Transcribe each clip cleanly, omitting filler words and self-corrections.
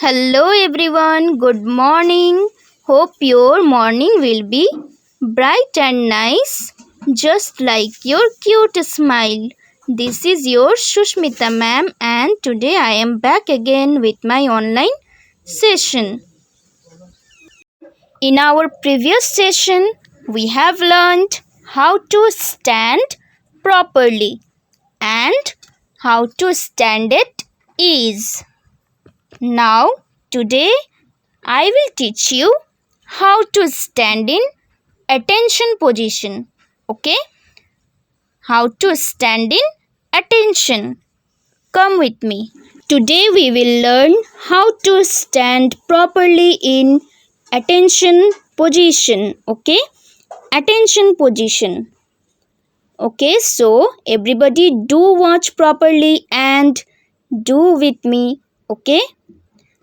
Hello everyone, good morning. Hope your morning will be bright and nice, just like your cute smile. This is your Shushmita ma'am, and today I am back again with my online session. In our previous session, we have learned how to stand properly and how to stand at ease. Now, today I will teach you how to stand in attention position. Okay? How to stand in attention. Come with me. Today we will learn how to stand properly in attention position. Okay? Attention position. Okay, so everybody do watch properly and do with me. Okay?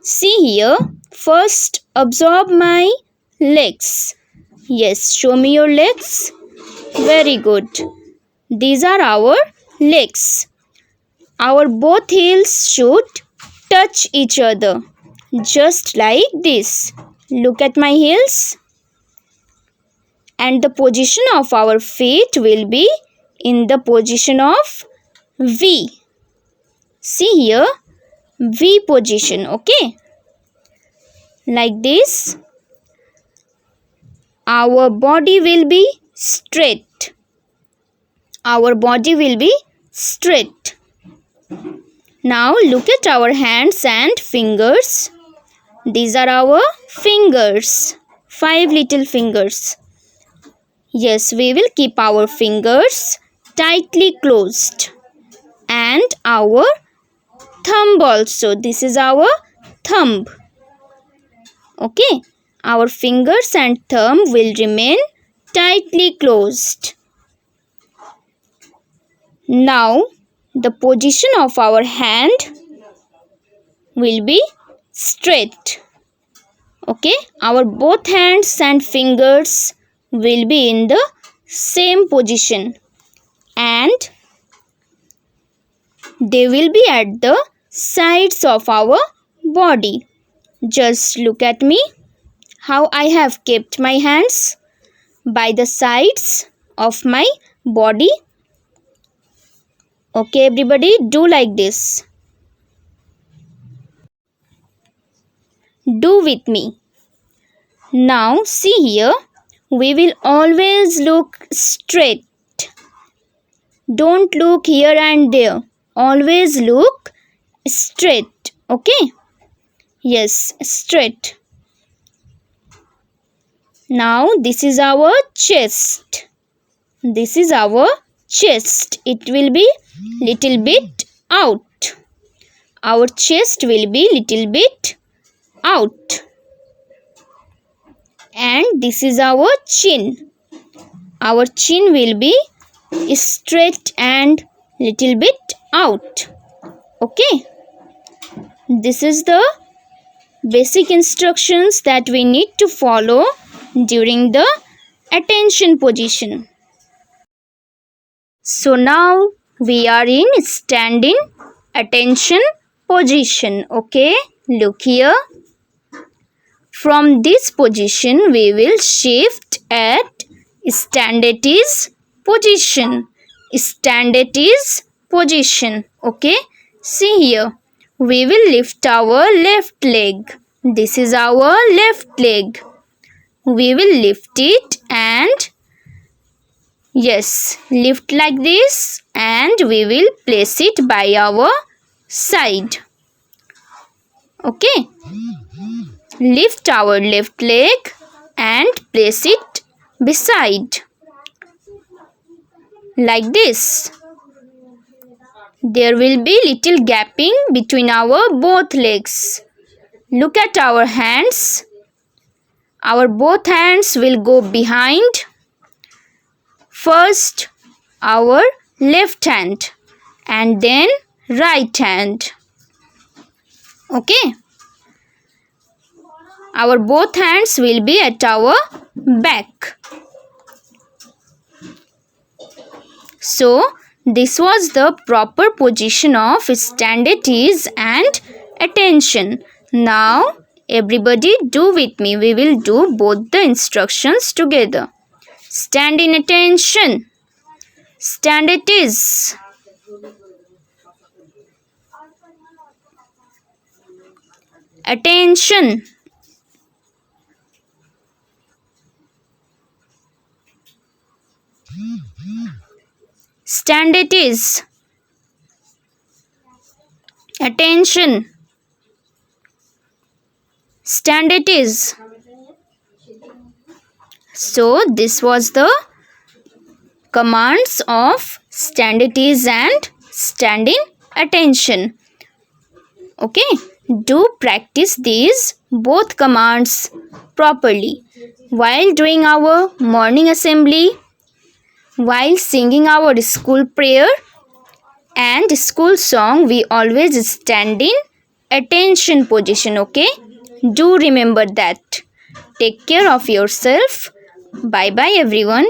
See here. First, observe my legs. Yes, show me your legs. Very good. These are our legs. Our both heels should touch each other. Just like this. Look at my heels. And the position of our feet will be in the position of V. See here. V position. Okay. Like this. Our body will be straight. Our body will be straight. Now look at our hands and fingers. These are our fingers. 5 little fingers. Yes, we will keep our fingers tightly closed. And our thumb also. This is our thumb. Okay. Our fingers and thumb will remain tightly closed. Now, the position of our hand will be straight. Okay, our both hands and fingers will be in the same position and they will be at the sides of our body. Just look at me, how I have kept my hands by the sides of my body. Okay, everybody, do like this. Do with me. Now, see here, we will always look straight. Don't look here and there. Always look straight. Okay? Yes, straight. Now, this is our chest. This is our chest. It will be little bit out. Our chest will be little bit out. And this is our chin. Our chin will be straight and little bit out. Okay. This is the basic instructions that we need to follow during the attention position. So now we are in standing attention position. Okay. Look here. From this position, we will shift at stand at ease position. Stand at ease position. Okay. See here. We will lift our left leg. This is our left leg. We will lift it and yes, lift like this and we will place it by our side. Okay. Lift our left leg and place it beside. Like this. There will be little gapping between our both legs. Look at our hands. Our both hands will go behind. First, our left hand and then right hand. Okay. Our both hands will be at our back. So, this was the proper position of stand at ease and attention. Now, everybody do with me. We will do both the instructions together. Stand in attention. Stand it is. Attention. Stand it is. Attention. Stand it is. So this was the commands of stand it is and standing attention. Okay, do practice these both commands properly while doing our morning assembly, while singing our school prayer and school song. We always stand in attention position. Okay, do remember that. Take care of yourself. Bye bye everyone.